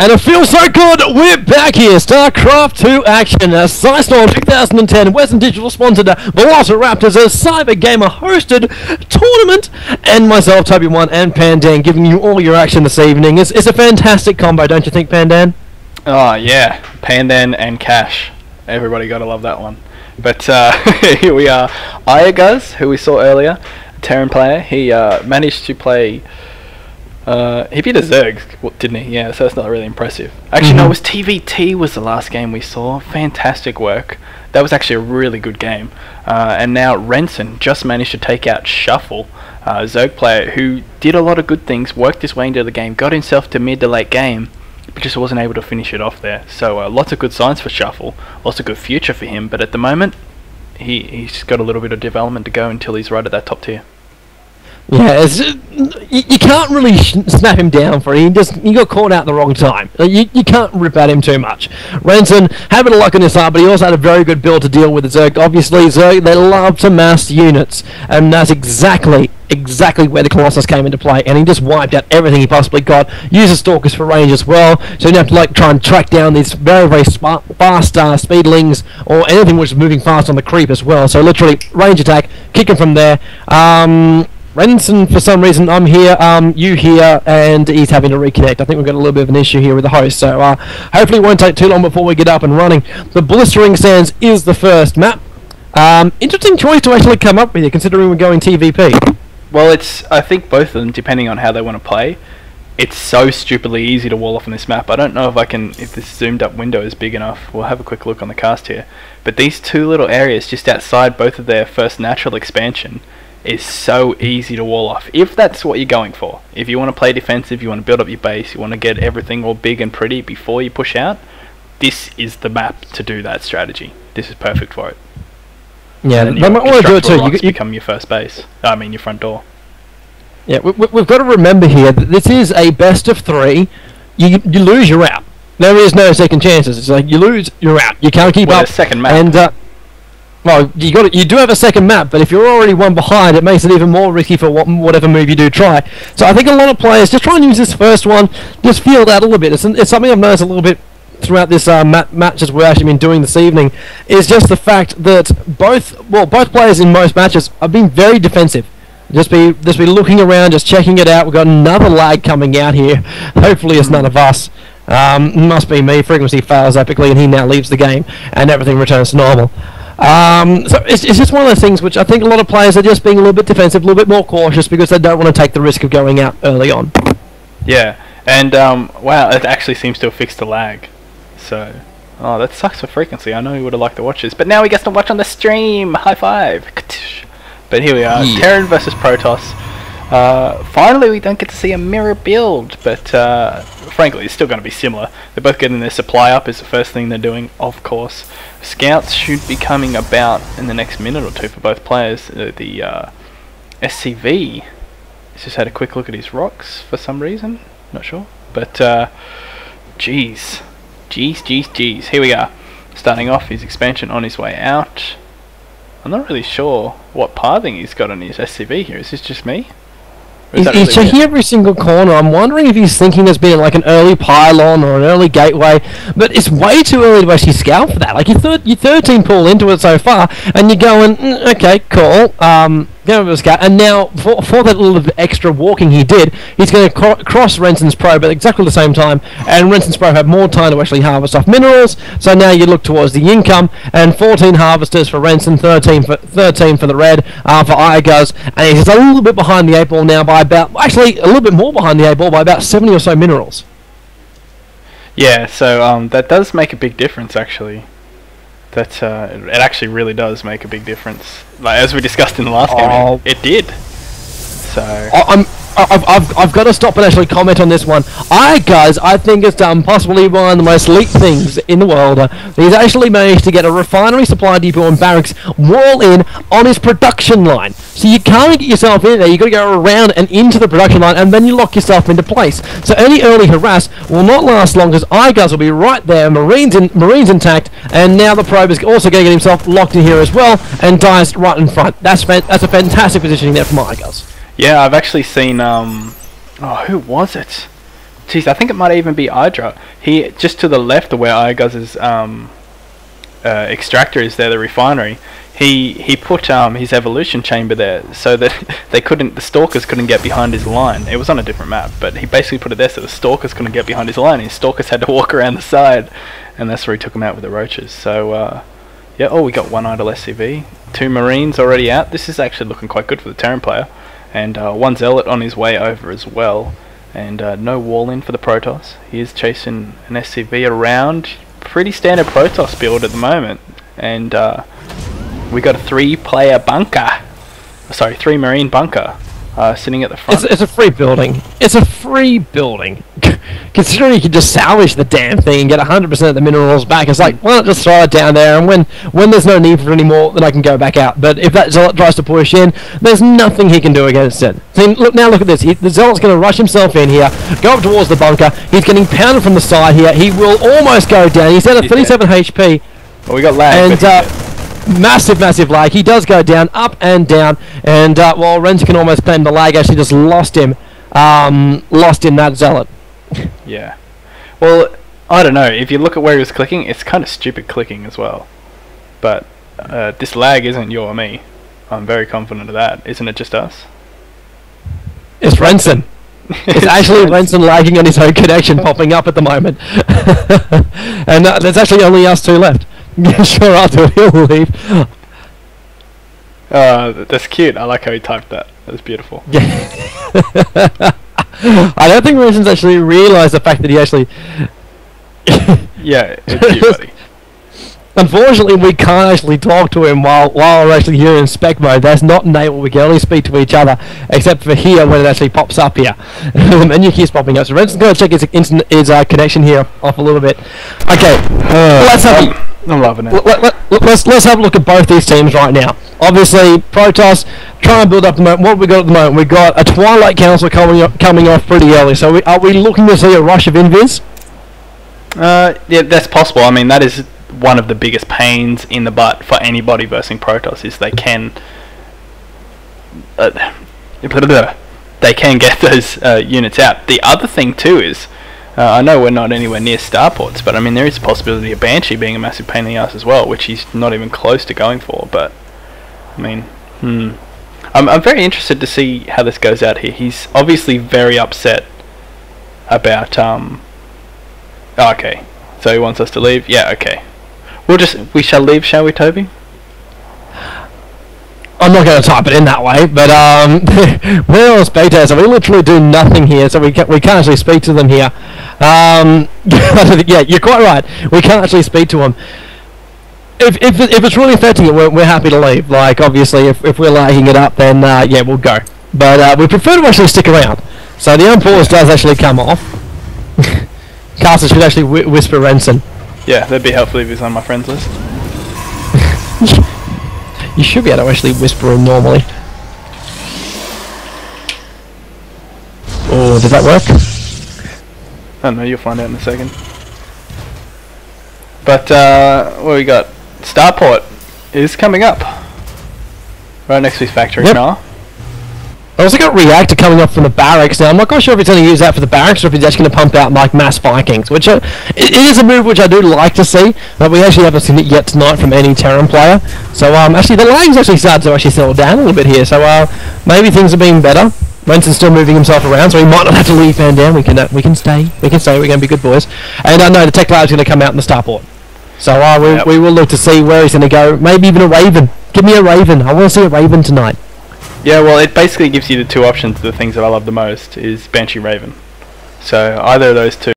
And it feels so good, we're back here, Starcraft 2 action, a Storm 2010 Western Digital sponsored Velociraptors, a CyberGamer hosted tournament, and myself, Tobiwan and Pandan, giving you all your action this evening. It's a fantastic combo, don't you think, Pandan? Oh yeah, Pandan and Cash. Everybody gotta love that one. But here we are. Iaguz, who we saw earlier, Terran player, he managed to play... he beat a Zerg, didn't he? Yeah, so that's not really impressive. Actually, no, it was TVT was the last game we saw. Fantastic work. That was actually a really good game. And now Renson just managed to take out Shuffle, a Zerg player who did a lot of good things, worked his way into the game, got himself to mid to late game, but just wasn't able to finish it off there. So lots of good signs for Shuffle, lots of good future for him, but at the moment, he's got a little bit of development to go until he's right at that top tier. Yeah, you can't really snap him down for it. He got caught out at the wrong time. You can't rip at him too much. Renson having a luck on his side, but he also had a very good build to deal with the Zerg. Obviously, Zerg, they love to mass units, and that's exactly where the Colossus came into play, and he just wiped out everything he possibly got. Uses Stalkers for range as well, so you don't have to try and track down these very fast speedlings or anything which is moving fast on the creep as well. So literally range attack, kick him from there. Renson, for some reason, I'm here, you here, and he's having to reconnect. I think we've got a little bit of an issue here with the host, so hopefully it won't take too long before we get up and running. The Blistering Sands is the first map. Interesting choice to actually come up with here, considering we're going TVP. Well, I think both of them, depending on how they want to play, it's so stupidly easy to wall off on this map. I don't know if this zoomed up window is big enough. We'll have a quick look on the cast here. But these two little areas just outside both of their first natural expansion is so easy to wall off, if that's what you're going for. If you want to play defensive, you want to build up your base, you want to get everything all big and pretty before you push out, this is the map to do that strategy. This is perfect for it. Yeah, they might want to do it too. You become your first base. I mean your front door. Yeah, we've got to remember here that this is a best of 3. You lose, you're out. There is no second chances. It's like you lose, you're out. You can't keep up. A second map. And well, you do have a second map, but if you're already one behind, it makes it even more risky for whatever move you do try. So I think a lot of players just try and use this first one, just feel that a little bit. It's something I've noticed a little bit throughout this matches we've actually been doing this evening, is just the fact that both players in most matches have been very defensive. Just be looking around, just checking it out. We've got another lag coming out here. Hopefully it's none of us. Must be me. Frequency fails epically, and he now leaves the game, and everything returns to normal. So it's just one of those things which I think a lot of players are just being a little bit defensive, a little bit more cautious, because they don't want to take the risk of going out early on. Yeah, and wow, it actually seems to have fixed the lag. So, oh, that sucks for Frequency. I know he would have liked to watch this, but now he gets to watch on the stream. High five. But here we are, yeah. Terran versus Protoss. Finally, we don't get to see a mirror build, but frankly, it's still going to be similar. They're both getting their supply up is the first thing they're doing, of course. Scouts should be coming about in the next minute or two for both players. The SCV has just had a quick look at his rocks for some reason, not sure. But jeez. Here we are. Starting off his expansion on his way out. I'm not really sure what pathing he's got on his SCV here. Is this just me? He's checking every single corner. I'm wondering if he's thinking there's been like an early pylon or an early gateway, but it's way too early to actually scout for that. Like you 13 pull into it so far, and you're going, okay, cool. Go over the scout, and now for that little bit extra walking he did, he's going to cross Renson's Probe at exactly the same time, and Renson's Probe had more time to actually harvest off minerals. So now you look towards the income, and 14 harvesters for Renson, 13 for the red for Iaguz, and he's a little bit behind the 8 ball now by about, actually a little bit more behind the 8 ball by about 70 or so minerals. Yeah, so that does make a big difference actually. That it actually really does make a big difference. Like as we discussed in the last game, it did. So I've got to stop and actually comment on this one. Iaguz, I think, has done possibly one of the most elite things in the world. He's actually managed to get a refinery supply depot and barracks wall in on his production line. So you can't get yourself in there, you've got to go around and into the production line, and then you lock yourself into place. So any early harass will not last long, because Iaguz will be right there, Marines intact, and now the probe is also going to get himself locked in here as well, and dies right in front. That's a fantastic positioning there from Iaguz. Yeah, I've actually seen, oh, who was it? Jeez, I think it might even be Hydra. He just to the left of where Iaguz's extractor is there, the refinery. He put his evolution chamber there so that the stalkers couldn't get behind his line. It was on a different map, but he basically put it there so the stalkers couldn't get behind his line. His stalkers had to walk around the side, and that's where he took them out with the roaches. So yeah, oh, we got one idle SCV, 2 Marines already out. This is actually looking quite good for the Terran player, and 1 Zealot on his way over as well. And no wall in for the Protoss. He is chasing an SCV around. Pretty standard Protoss build at the moment, and we got a 3-player bunker. Sorry, 3 Marine bunker sitting at the front. It's a free building. It's a free building. Considering you can just salvage the damn thing and get 100% of the minerals back, it's like, why not just throw it down there, and when there's no need for it anymore, then I can go back out. But if that Zealot tries to push in, there's nothing he can do against it. See, look at this. The Zealot's going to rush himself in here, go up towards the bunker. He's getting pounded from the side here. He will almost go down. He's at 37 HP. Well, we got lag. And massive lag. He does go down, up and down, and while Renson can almost claim the lag, actually just lost him that Zealot. Yeah. Well, I don't know. If you look at where he was clicking, it's kind of stupid clicking as well. But this lag isn't you or me. I'm very confident of that. Isn't it just us? It's Renson. It's actually Renson lagging on his own connection popping up at the moment. And there's actually only us 2 left. Sure, I'll do it. He'll leave. That's cute. I like how he typed that. That's beautiful. Yeah. I don't think Renson's actually realised the fact that he actually... Yeah, it's you, buddy. Unfortunately, we can't actually talk to him while we're actually here in spec mode. That's not enabled. We can only speak to each other, except for here when it actually pops up here. The menu keeps popping up. So Renson's going to check his connection here off a little bit. Okay, let's have I'm loving it. Let's have a look at both these teams right now. Obviously, Protoss trying to build up the moment. What have we got at the moment? We've got a Twilight Council coming off pretty early. So are we looking to see a rush of invis? Yeah, that's possible. I mean, that is one of the biggest pains in the butt for anybody versing Protoss, is they can get those units out. The other thing too is, I know we're not anywhere near starports, but I mean there is a possibility of Banshee being a massive pain in the ass as well, which he's not even close to going for. But I mean, I'm very interested to see how this goes out here. He's obviously very upset about okay, so he wants us to leave. Yeah, okay. We shall leave, shall we, Toby? I'm not going to type it in that way, but we're on spectators, so we literally do nothing here, so we can't actually speak to them here. Yeah, you're quite right. We can't actually speak to them. If it's really affecting it, we're happy to leave. Like, obviously, if we're lagging it up, then yeah, we'll go. But we prefer to actually stick around. So the unpause does actually come off. Caster should actually whisper Renson. Yeah, that'd be helpful if he's on my friends list. You should be able to actually whisper him normally. Oh, does that work? I don't know, you'll find out in a second. But, what we got? Starport is coming up. Right next to his factory. Yep. Now. I also got Reactor coming up from the barracks now. I'm not quite sure if he's going to use that for the barracks or if he's actually going to pump out like mass Vikings, which it is a move which I do like to see, but we actually haven't seen it yet tonight from any Terran player. So actually the lag's actually started to actually settle down a little bit here, so maybe things are being better. Renson's still moving himself around, so he might not have to leave Pandan. We can stay. We're going to be good boys. And I know the Tech Lab's going to come out in the starport. So we will look to see where he's going to go. Maybe even a Raven. Give me a Raven. I want to see a Raven tonight. Yeah, well, it basically gives you the 2 options. The things that I love the most is Banshee Raven. So either of those 2.